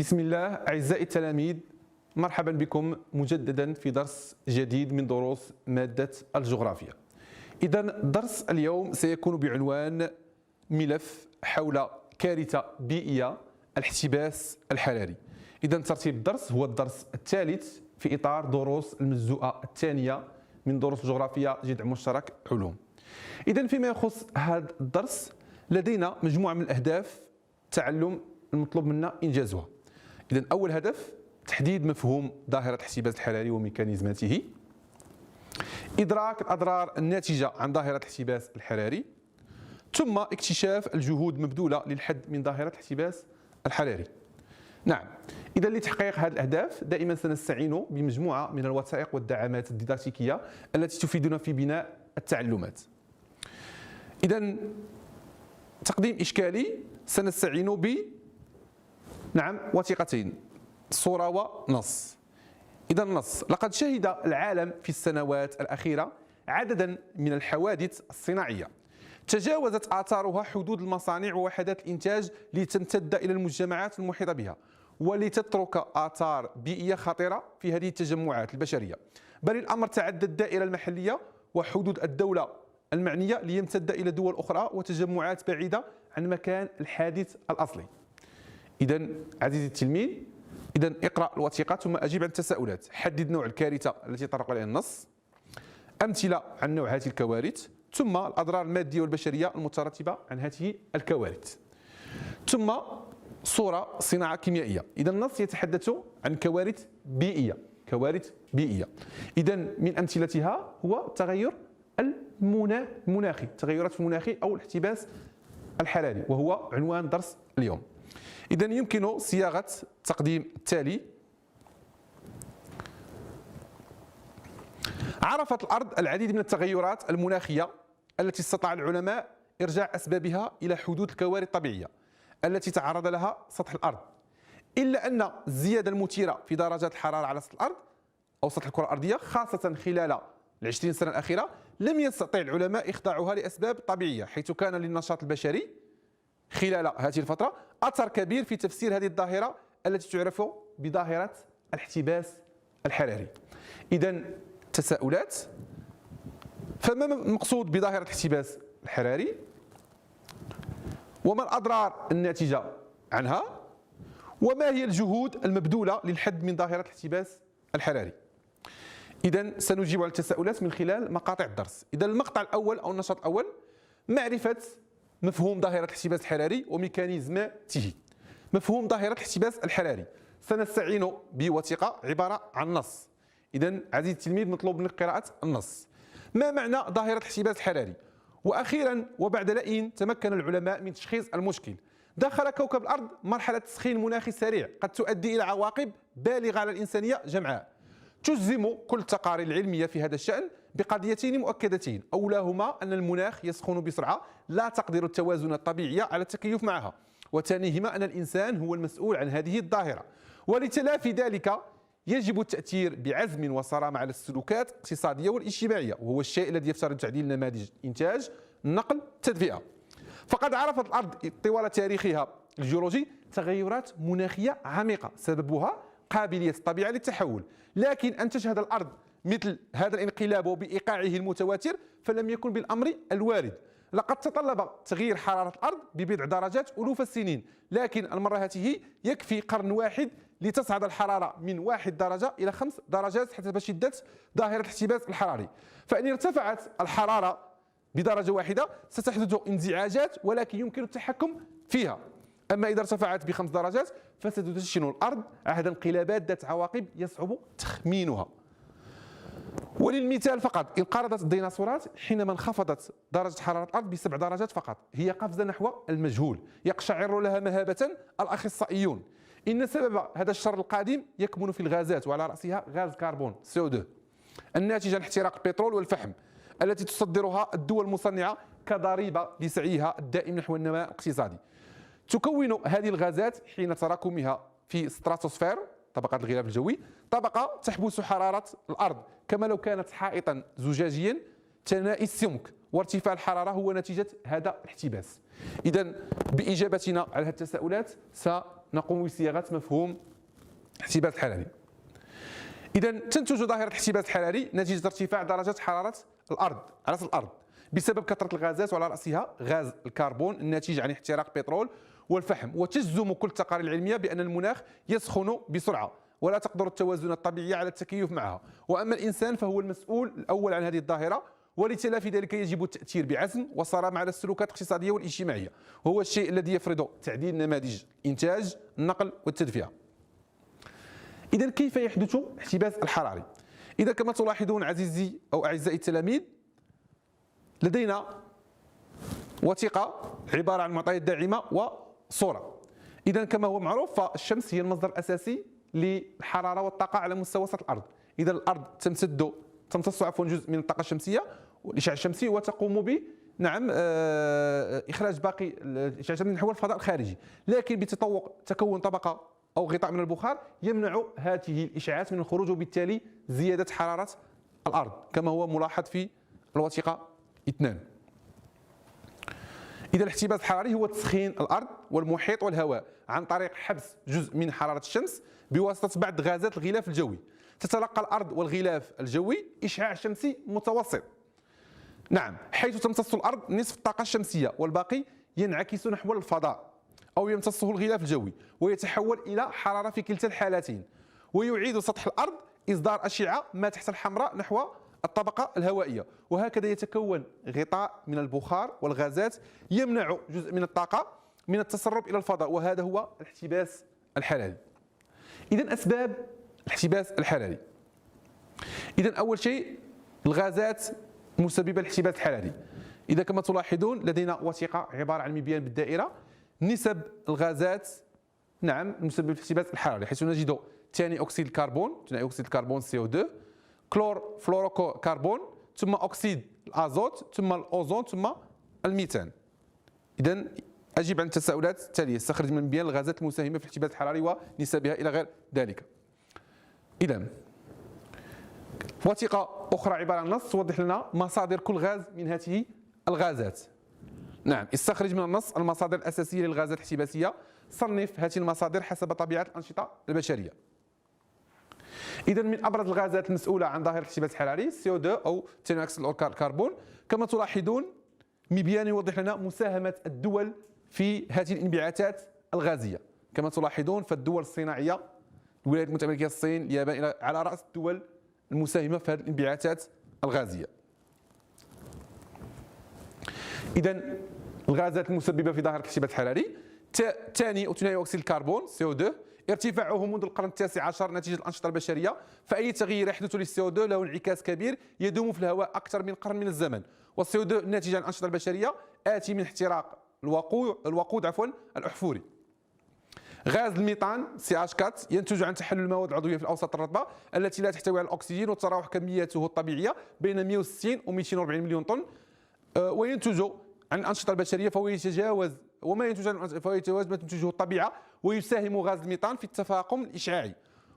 بسم الله أعزائي التلاميذ، مرحبا بكم مجددا في درس جديد من دروس مادة الجغرافيا. إذا درس اليوم سيكون بعنوان ملف حول كارثة بيئية الاحتباس الحراري. إذا ترتيب الدرس هو الدرس الثالث في إطار دروس المجزوءة الثانية من دروس الجغرافيا جذع مشترك علوم. إذا فيما يخص هذا الدرس لدينا مجموعة من الأهداف التعلم المطلوب منا إنجازها. إذا أول هدف تحديد مفهوم ظاهرة الاحتباس الحراري وميكانيزماته، إدراك الأضرار الناتجة عن ظاهرة الاحتباس الحراري، ثم اكتشاف الجهود المبذولة للحد من ظاهرة الاحتباس الحراري. نعم، إذا لتحقيق هذه الأهداف دائما سنستعين بمجموعة من الوثائق والدعامات الديداكتيكية التي تفيدنا في بناء التعلمات. إذا تقديم إشكالي سنستعين وثيقتين، صورة ونص. إذا النص: لقد شهد العالم في السنوات الأخيرة عددا من الحوادث الصناعية تجاوزت آثارها حدود المصانع ووحدات الإنتاج لتمتد إلى المجتمعات المحيطة بها ولتترك آثار بيئية خطيرة في هذه التجمعات البشرية، بل الأمر تعدى الدائرة المحلية وحدود الدولة المعنية ليمتد إلى دول أخرى وتجمعات بعيدة عن مكان الحادث الأصلي. إذا عزيزي التلميذ، إذا اقرأ الوثيقة ثم أجيب عن التساؤلات. حدد نوع الكارثة التي يطرق عليها النص، أمثلة عن نوع هذه الكوارث، ثم الأضرار المادية والبشرية المترتبة عن هذه الكوارث، ثم صورة صناعة كيميائية. إذا النص يتحدث عن كوارث بيئية، كوارث بيئية. إذا من أمثلتها هو التغير المناخي، التغيرات المناخية أو الاحتباس الحراري، وهو عنوان درس اليوم. إذا يمكن صياغة التقديم التالي: عرفت الأرض العديد من التغيرات المناخية التي استطاع العلماء إرجاع أسبابها إلى حدوث الكوارث الطبيعية التي تعرض لها سطح الأرض، إلا أن الزيادة المثيرة في درجات الحرارة على سطح الأرض أو سطح الكرة الأرضية خاصة خلال ال20 سنة الأخيرة لم يستطع العلماء إخضاعها لأسباب طبيعية، حيث كان للنشاط البشري خلال هذه الفترة أثر كبير في تفسير هذه الظاهرة التي تعرف بظاهرة الاحتباس الحراري. إذا تساؤلات: فما المقصود بظاهرة الاحتباس الحراري؟ وما الأضرار الناتجة عنها؟ وما هي الجهود المبذولة للحد من ظاهرة الاحتباس الحراري؟ إذا سنجيب على التساؤلات من خلال مقاطع الدرس. إذا المقطع الأول أو النشاط الأول: معرفة مفهوم ظاهرة الاحتباس الحراري وميكانيزماته. مفهوم ظاهرة الاحتباس الحراري سنستعين بوثيقة عبارة عن نص. إذا عزيزي التلميذ مطلوب منك قراءة النص. ما معنى ظاهرة الاحتباس الحراري؟ وأخيرا وبعد لئيم تمكن العلماء من تشخيص المشكل. دخل كوكب الأرض مرحلة تسخين مناخي سريع قد تؤدي إلى عواقب بالغة على الإنسانية جمعاء. تجزم كل التقارير العلمية في هذا الشأن بقضيتين مؤكدتين: أولاهما أن المناخ يسخن بسرعة لا تقدر التوازن الطبيعية على التكيف معها، وثانيهما أن الإنسان هو المسؤول عن هذه الظاهرة، ولتلافي ذلك يجب التأثير بعزم وصرامة على السلوكات الاقتصادية والاجتماعية، وهو الشيء الذي يفترض تعديل نماذج الإنتاج، النقل، التدفئة. فقد عرفت الأرض طوال تاريخها الجيولوجي تغيرات مناخية عميقة سببها قابلية الطبيعة للتحول، لكن أن تشهد الأرض مثل هذا الانقلاب وبإيقاعه المتواتر فلم يكن بالأمر الوارد. لقد تطلب تغيير حرارة الأرض ببضع درجات ألوف السنين، لكن المرة هذه يكفي قرن واحد لتصعد الحرارة من 1 درجة إلى 5 درجات حسب شدة ظاهرة الاحتباس الحراري. فإن ارتفعت الحرارة بدرجة واحدة ستحدث انزعاجات ولكن يمكن التحكم فيها، أما إذا ارتفعت ب5 درجات فستدشن الأرض عهد انقلابات ذات عواقب يصعب تخمينها. وللمثال فقط، انقرضت الديناصورات حينما انخفضت درجة حرارة الأرض ب7 درجات فقط. هي قفزة نحو المجهول يقشعر لها مهابة الأخصائيون. إن سبب هذا الشر القادم يكمن في الغازات، وعلى رأسها غاز كربون CO2 الناتج عن احتراق البترول والفحم التي تصدرها الدول المصنعة كضريبة لسعيها الدائم نحو النماء الاقتصادي. تكون هذه الغازات حين تراكمها في ستراتوسفير، طبقة الغلاف الجوي، طبقة تحبس حرارة الأرض كما لو كانت حائطا زجاجيا ثنائي السمك، وارتفاع الحرارة هو نتيجة هذا الاحتباس. إذا بإجابتنا على هذه التساؤلات نقوم بصياغة مفهوم الاحتباس الحراري. إذا تنتج ظاهرة الاحتباس الحراري نتيجة ارتفاع درجة حرارة الأرض على سطح الأرض بسبب كثرة الغازات، وعلى رأسها غاز الكربون الناتج عن احتراق البترول والفحم. وتجزم كل التقارير العلمية بأن المناخ يسخن بسرعة ولا تقدر التوازن الطبيعي على التكيف معها، وأما الإنسان فهو المسؤول الأول عن هذه الظاهرة، ولتلافي ذلك يجب التأثير بعزم وصرامة على السلوكات الاقتصادية والاجتماعية، وهو الشيء الذي يفرض تعديل نماذج الإنتاج، النقل والتدفئة. إذا كيف يحدث الاحتباس الحراري؟ إذا كما تلاحظون عزيزي أو أعزائي التلاميذ، لدينا وثيقة عبارة عن معطيات داعمة وصورة. إذا كما هو معروف فالشمس هي المصدر الأساسي للحرارة والطاقة على مستوى سطح الأرض. إذا الأرض تمتص جزء من الطاقة الشمسية والإشعاع الشمسي، وتقوم ب إخراج باقي الإشعاع الشمسي نحو الفضاء الخارجي، لكن تكون طبقة أو غطاء من البخار يمنع هذه الإشعاعات من الخروج، وبالتالي زيادة حرارة الأرض كما هو ملاحظ في الوثيقة 2. إذا الاحتباس الحراري هو تسخين الأرض والمحيط والهواء عن طريق حبس جزء من حرارة الشمس بواسطة بعض غازات الغلاف الجوي. تتلقى الأرض والغلاف الجوي إشعاع شمسي متوسط، نعم، حيث تمتص الأرض نصف الطاقة الشمسية والباقي ينعكس نحو الفضاء أو يمتصه الغلاف الجوي ويتحول إلى حرارة في كلتا الحالتين، ويعيد سطح الأرض إصدار أشعة ما تحت الحمراء نحو الطبقة الهوائية، وهكذا يتكون غطاء من البخار والغازات يمنع جزء من الطاقة من التسرب إلى الفضاء، وهذا هو الاحتباس الحراري. إذا أسباب الاحتباس الحراري، إذا أول شيء الغازات مسببة للاحتباس الحراري. إذا كما تلاحظون لدينا وثيقة عبارة عن مبيان بالدائرة نسب الغازات، نعم، المسببة للاحتباس الحراري، حيث نجد ثاني أكسيد الكربون CO2، فلوروكربون، ثم أكسيد الأزوت، ثم الأوزون، ثم الميثان. إذا أجيب عن التساؤلات التالية: استخرج من بيان الغازات المساهمة في الاحتباس الحراري ونسبها إلى غير ذلك. إذا وثيقة أخرى عبارة عن نص توضح لنا مصادر كل غاز من هذه الغازات. نعم، استخرج من النص المصادر الأساسية للغازات الاحتباسية، صنف هذه المصادر حسب طبيعة الأنشطة البشرية. إذا من أبرز الغازات المسؤولة عن ظاهرة الاحتباس الحراري CO2 أو ثاني أكسيد الكربون. كما تلاحظون مبيان يوضح لنا مساهمة الدول في هذه الانبعاثات الغازية. كما تلاحظون فالدول الصناعية، الولايات المتحدة الأمريكية، الصين، اليابان، على رأس الدول المساهمة في هذه الانبعاثات الغازية. إذا الغازات المسببة في ظاهرة الاحتباس الحراري: ثاني أكسيد الكربون CO2، ارتفاعه منذ القرن التاسع عشر نتيجة الأنشطة البشرية، فأي تغيير يحدث للCO2 له انعكاس كبير يدوم في الهواء أكثر من قرن من الزمن. والCO2 الناتج عن الأنشطة البشرية آتي من احتراق الوقود الأحفوري. غاز الميثان CH4 ينتج عن تحلل المواد العضوية في الأوساط الرطبة التي لا تحتوي على الأكسجين، وتتراوح كمياته الطبيعية بين 160 و 240 مليون طن، وينتج عن الأنشطة البشرية فهو يتجاوز ما تنتجه الطبيعة، ويساهم غاز الميثان في التفاقم الإشعاعي،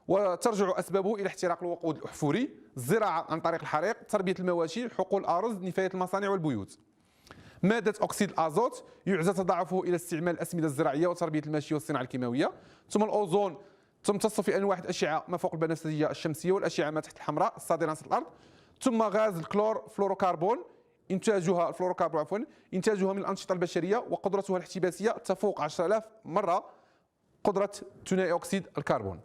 وترجع أسبابه إلى احتراق الوقود الأحفوري، الزراعة عن طريق الحريق، تربية المواشي، حقول الأرز، نفاية المصانع والبيوت. مادة أكسيد الأزوت يعزى تضاعفه إلى استعمال الأسمدة الزراعية وتربية الماشية والصناعة الكيماوية. ثم الأوزون تمتص في أنواع الأشعة ما فوق البنفسجية الشمسية والأشعة ما تحت الحمراء الصادرة عن سطح الأرض. ثم غاز الفلوروكربون إنتاجها من الأنشطة البشرية، وقدرتها الاحتباسية تفوق 10,000 مرة قدرة ثاني أكسيد الكربون.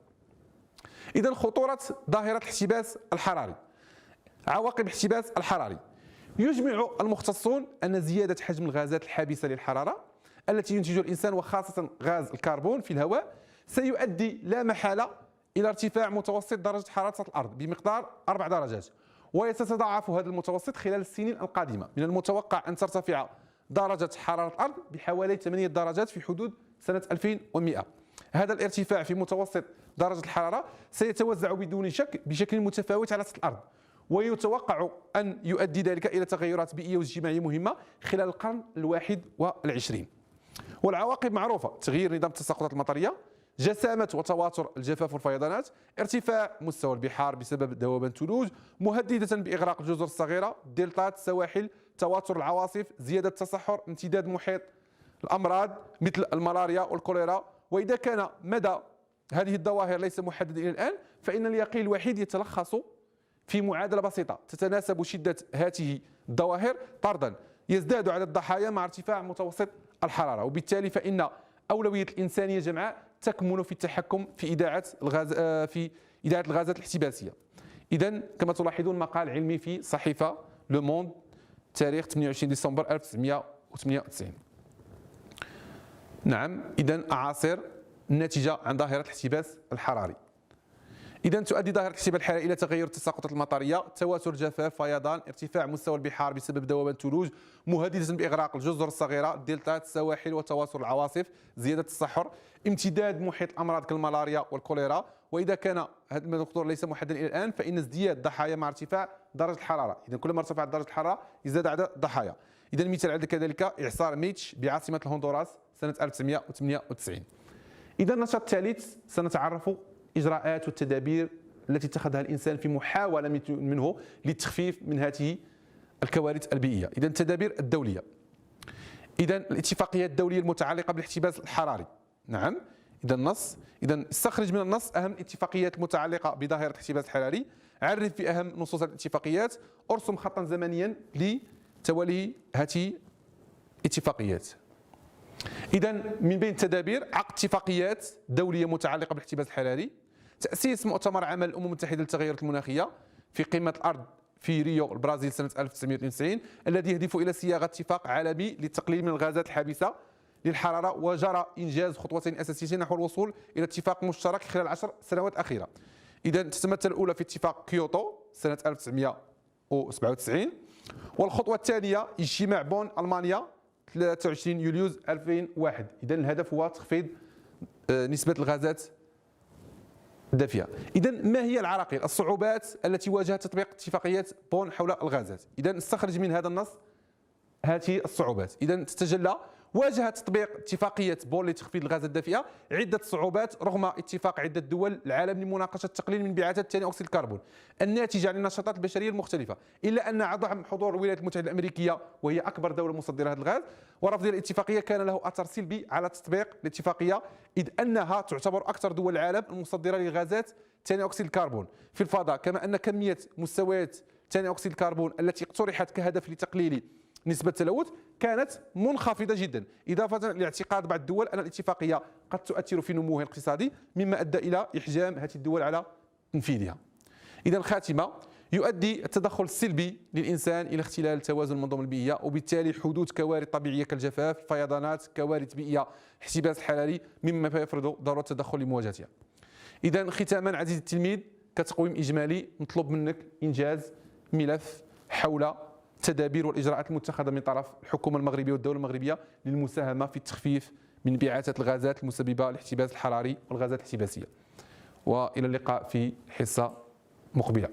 إذا خطورة ظاهرة الاحتباس الحراري. عواقب الاحتباس الحراري: يجمع المختصون أن زيادة حجم الغازات الحابسة للحرارة التي ينتجها الإنسان، وخاصة غاز الكربون في الهواء، سيؤدي لا محالة إلى ارتفاع متوسط درجة حرارة سطح الأرض بمقدار 4 درجات، ويتضاعف هذا المتوسط خلال السنين القادمة. من المتوقع أن ترتفع درجة حرارة الأرض بحوالي 8 درجات في حدود سنة 2100. هذا الارتفاع في متوسط درجة الحرارة سيتوزع بدون شك بشكل متفاوت على سطح الأرض، ويتوقع أن يؤدي ذلك إلى تغيرات بيئية واجتماعية مهمة خلال القرن 21. والعواقب معروفة: تغيير نظام التساقطات المطرية، جسامة وتواتر الجفاف والفيضانات، ارتفاع مستوى البحار بسبب ذوبان الثلوج مهددة بإغراق الجزر الصغيرة، دلتات، السواحل، تواتر العواصف، زيادة التصحر، امتداد محيط الأمراض مثل الملاريا والكوليرا وإذا كان مدى هذه الظواهر ليس محددا إلى الآن، فإن اليقين الوحيد يتلخص في معادلة بسيطة تتناسب شدة هذه الظواهر طردا يزداد عدد الضحايا مع ارتفاع متوسط الحرارة، وبالتالي فإن أولوية الإنسانية جمعاء تكمن في التحكم في إذاعة الغازات الاحتباسية. إذن كما تلاحظون مقال علمي في صحيفة لو موند تاريخ 28 ديسمبر 1998. نعم، إذن أعاصير الناتجة عن ظاهرة الاحتباس الحراري. إذا تؤدي ظاهرة الاحتباس الحراري إلى تغير التساقطات المطرية، تواتر جفاف، فيضان، ارتفاع مستوى البحار بسبب ذوبان الثلوج، مهددة بإغراق الجزر الصغيرة، الدلتات، السواحل وتواتر العواصف، زيادة الصحر، امتداد محيط الأمراض كالملاريا والكوليرا. وإذا كان هذا المقدور ليس محددا إلى الآن، فإن ازدياد الضحايا مع ارتفاع درجة الحرارة. إذا كلما ارتفعت درجة الحرارة يزداد عدد الضحايا. إذا مثال على كذلك إعصار ميتش بعاصمة الهندوراس سنة 1998. إذا النشاط الثالث سنتعرف إجراءات والتدابير التي اتخذها الإنسان في محاولة منه للتخفيف من هذه الكوارث البيئية. إذا التدابير الدولية. إذا الاتفاقيات الدولية المتعلقة بالاحتباس الحراري. نعم، إذا النص، إذا استخرج من النص أهم الاتفاقيات المتعلقة بظاهرة الاحتباس الحراري، عرف في أهم نصوص الاتفاقيات، ارسم خطا زمنيا لتوالي هذه الاتفاقيات. إذا من بين التدابير عقد اتفاقيات دولية متعلقة بالاحتباس الحراري، تأسيس مؤتمر عمل الأمم المتحدة للتغيرات المناخية في قمة الأرض في ريو البرازيل سنة 1992 الذي يهدف إلى صياغة اتفاق عالمي للتقليل من الغازات الحابسة للحرارة، وجرى إنجاز خطوتين أساسيتين نحو الوصول إلى اتفاق مشترك خلال 10 سنوات الأخيرة. إذا تتمثل الأولى في اتفاق كيوتو سنة 1997، والخطوة الثانية اجتماع بون ألمانيا 23 يوليو 2001. إذا الهدف هو تخفيض نسبة الغازات الدافئة. إذا ما هي العراقيل؟ الصعوبات التي واجهت تطبيق اتفاقية بون حول الغازات. إذا نستخرج من هذا النص هذه الصعوبات. إذا تتجلى واجه تطبيق اتفاقية بون لتخفيض الغازات الدافئة عدة صعوبات رغم اتفاق عدة دول العالم لمناقشة التقليل من انبعاثات ثاني أكسيد الكربون الناتجة عن النشاطات البشرية المختلفة، إلا أن عدم حضور الولايات المتحدة الأمريكية وهي أكبر دولة مصدرة هذا الغاز ورفض الاتفاقية كان له أثر سلبي على تطبيق الاتفاقية، إذ أنها تعتبر أكثر دول العالم المصدرة لغازات ثاني أكسيد الكربون في الفضاء، كما أن كمية مستويات ثاني أكسيد الكربون التي اقترحت كهدف لتقليل نسبة التلوث كانت منخفضة جدا، إضافة لاعتقاد بعض الدول أن الاتفاقية قد تؤثر في نموها الاقتصادي مما أدى إلى إحجام هذه الدول على تنفيذها. إذا الخاتمة، يؤدي التدخل السلبي للإنسان إلى اختلال توازن المنظومة البيئية وبالتالي حدوث كوارث طبيعية كالجفاف، فيضانات، كوارث بيئية، احتباس حراري، مما يفرض ضرورة التدخل لمواجهتها. إذا ختاما عزيزي التلميذ، كتقويم إجمالي نطلب منك إنجاز ملف حول التدابير والإجراءات المتخذة من طرف الحكومة المغربية والدولة المغربية للمساهمة في التخفيف من انبعاثات الغازات المسببة للاحتباس الحراري والغازات الاحتباسية. وإلى اللقاء في حصة مقبلة.